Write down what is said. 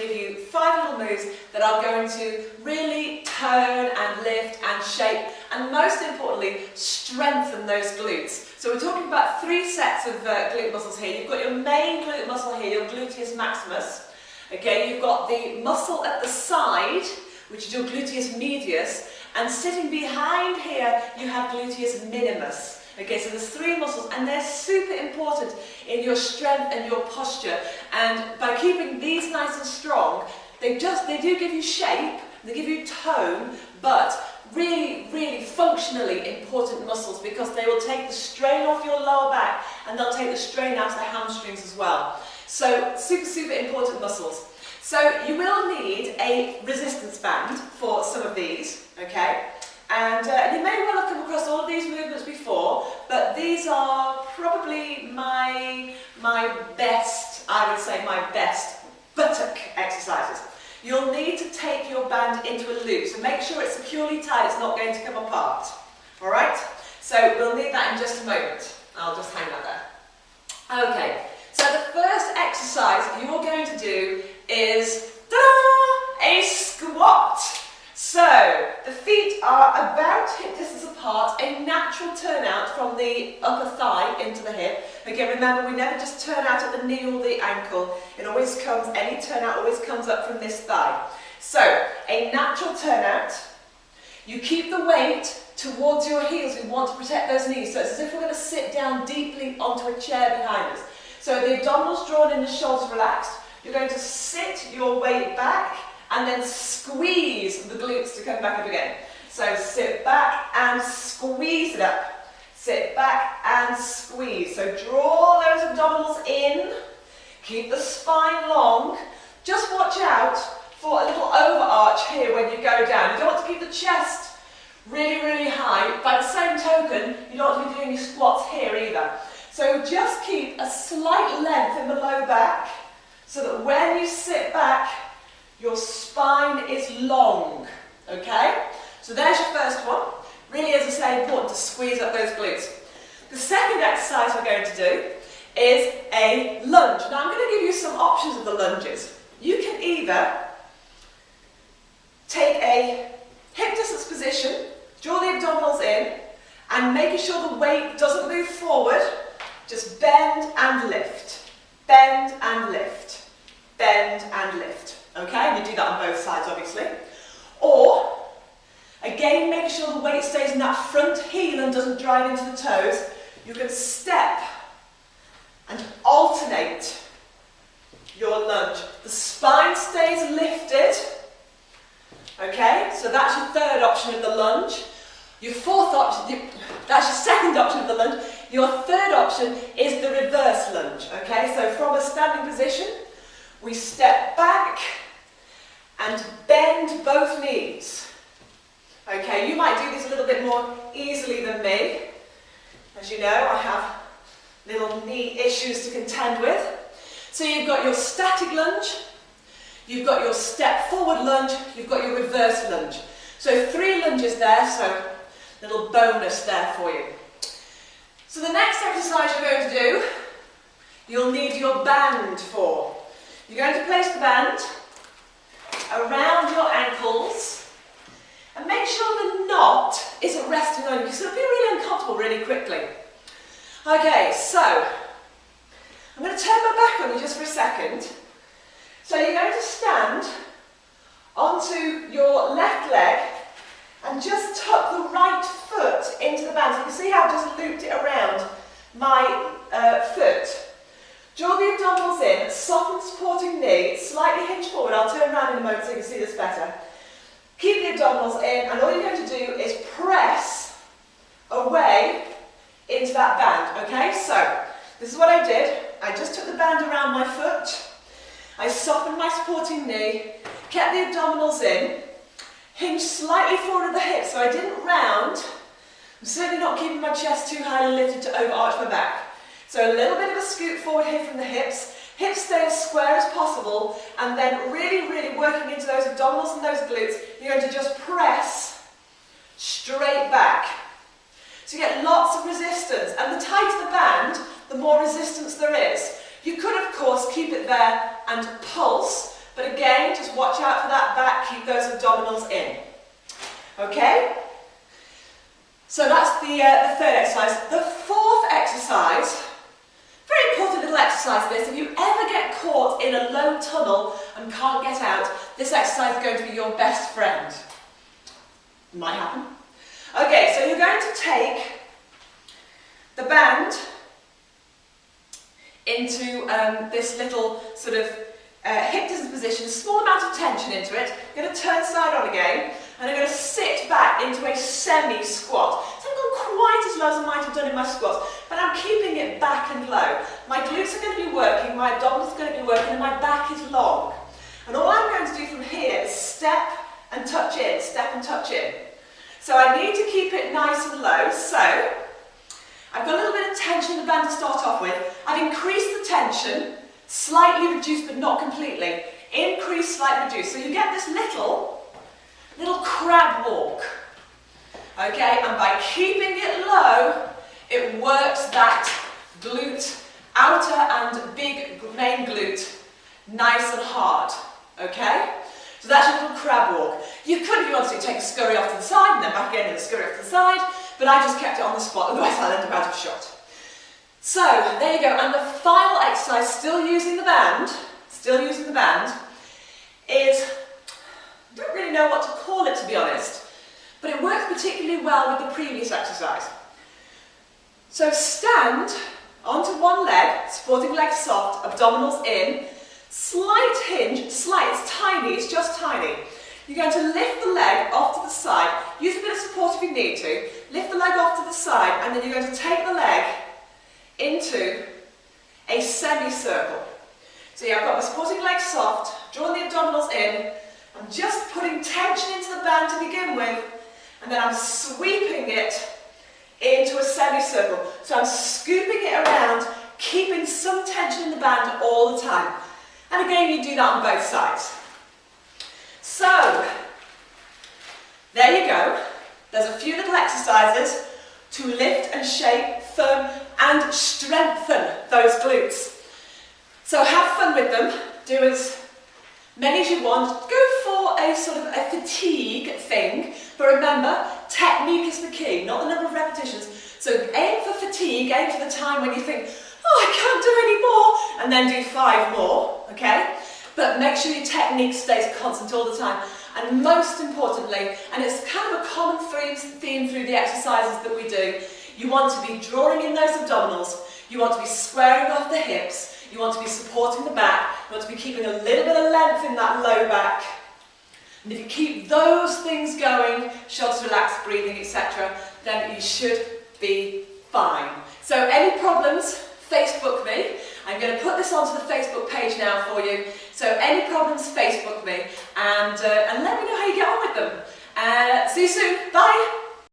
give you 5 little moves that are going to really tone and lift and shape and most importantly strengthen those glutes. So we're talking about 3 sets of glute muscles here. You've got your main glute muscle here, your gluteus maximus. Okay, you've got the muscle at the side, which is your gluteus medius, and sitting behind here you have gluteus minimus. Okay, so there's 3 muscles and they're super important in your strength and your posture, and by keeping these nice and strong, they do give you shape, they give you tone, but really functionally important muscles because they will take the strain off your lower back and they'll take the strain out of the hamstrings as well. So super important muscles. So you will need a resistance band for some of these, okay? And you may well have come across all of these movements before, but these are probably my best, I would say my best buttock exercises. You'll need to take your band into a loop, so make sure it's securely tied, it's not going to come apart. Alright? So we'll need that in just a moment. I'll just hang that there. Okay, so the first exercise you're going to do is a squat. So, the feet are about hip distance apart, a natural turnout from the upper thigh into the hip. Again, remember, we never just turn out at the knee or the ankle. It always comes, any turnout always comes up from this thigh. So, a natural turnout. You keep the weight towards your heels. We want to protect those knees. So, it's as if we're going to sit down deeply onto a chair behind us. So, the abdominals drawn in, the shoulders relaxed. You're going to sit your weight back and then squeeze the glutes to come back up again. So sit back and squeeze it up. Sit back and squeeze. So draw those abdominals in. Keep the spine long. Just watch out for a little overarch here when you go down. You don't want to keep the chest really high. By the same token, you don't want to be doing your squats here either. So just keep a slight length in the low back so that when you sit back, your spine is long, okay? So there's your first one. Really, as I say, important to squeeze up those glutes. The second exercise we're going to do is a lunge. Now, I'm going to give you some options of the lunges. You can either take a hip distance position, draw the abdominals in, and making sure the weight doesn't move forward, just bend and lift, bend and lift, bend and lift. Okay, and you do that on both sides, obviously. Or, again, make sure the weight stays in that front heel and doesn't drive into the toes. You can step and alternate your lunge. The spine stays lifted. Okay, so that's your third option of the lunge. Your fourth option, that's your second option of the lunge. Your third option is the reverse lunge. Okay, so from a standing position, we step back and bend both knees. Okay, you might do this a little bit more easily than me. As you know, I have little knee issues to contend with. So you've got your static lunge, you've got your step forward lunge, you've got your reverse lunge. So 3 lunges there, so little bonus there for you. So the next exercise you're going to do, you'll need your band for. You're going to place the band around your ankles and make sure the knot isn't resting on you because it'll be really uncomfortable really quickly. Okay, so I'm going to turn my back on you just for a second. So you're going to stand onto your left leg and just tuck the right foot into the band. So you can see how I've just looped it around my foot. Draw the abdominals in, soften the supporting knee, slightly hinge forward. I'll turn around in a moment so you can see this better. Keep the abdominals in, and all you're going to do is press away into that band, okay? So, this is what I did. I just took the band around my foot, I softened my supporting knee, kept the abdominals in, hinged slightly forward at the hips, so I didn't round. I'm certainly not keeping my chest too highly lifted to overarch my back. So a little bit of a scoot forward here from the hips stay as square as possible, and then really working into those abdominals and those glutes, you're going to just press straight back. So you get lots of resistance, and the tighter the band, the more resistance there is. You could, of course, keep it there and pulse, but again, just watch out for that back, keep those abdominals in. Okay? So that's the third exercise. The fourth exercise, very important little exercise this, if you ever get caught in a low tunnel and can't get out, this exercise is going to be your best friend. Might happen. Okay, so you're going to take the band into this little sort of hip distance position, small amount of tension into it. You're going to turn side on again, and I'm going to sit back into a semi-squat. So I'm not quite as low as I might have done in my squats, but I'm keeping it back and low. My glutes are going to be working, my abdominals are going to be working, and my back is long. And all I'm going to do from here is step and touch in, step and touch in. So I need to keep it nice and low, so I've got a little bit of tension in the band to start off with. I've increased the tension, slightly reduced but not completely. Increase, slightly reduce. So you get this little crab walk. Okay, and by keeping it low, it works that glute, outer and big main glute, nice and hard. Okay? So that's your little crab walk. You could, if you wanted to, take a scurry off to the side and then back again and a scurry off to the side, but I just kept it on the spot, otherwise I'll end up out of shot. So, there you go, and the final exercise, still using the band, is, I don't really know what to call it to be honest, but it works particularly well with the previous exercise. So stand onto one leg, supporting leg soft, abdominals in, slight hinge, it's tiny, it's just tiny. You're going to lift the leg off to the side, use a bit of support if you need to, lift the leg off to the side, and then you're going to take the leg into a semicircle. So yeah, I've got my supporting leg soft, drawing the abdominals in, I'm just putting tension into the band to begin with, and then I'm sweeping it into a semicircle. So I'm scooping it around, keeping some tension in the band all the time. And again, you do that on both sides. So, there you go. There's a few little exercises to lift and shape, firm and strengthen those glutes. So have fun with them. Do as many as you want. Go for a sort of a fatigue thing. But remember, technique is the key, not the number of repetitions. So aim for fatigue, aim for the time when you think, oh, I can't do any more, and then do 5 more, okay? But make sure your technique stays constant all the time. And most importantly, and it's kind of a common theme through the exercises that we do, you want to be drawing in those abdominals, you want to be squaring off the hips, you want to be supporting the back, you want to be keeping a little bit of length in that low back. And if you keep those things going, shoulders relaxed, breathing, etc., then you should be fine. So any problems, Facebook me. I'm going to put this onto the Facebook page now for you. So any problems, Facebook me and let me know how you get on with them. See you soon. Bye.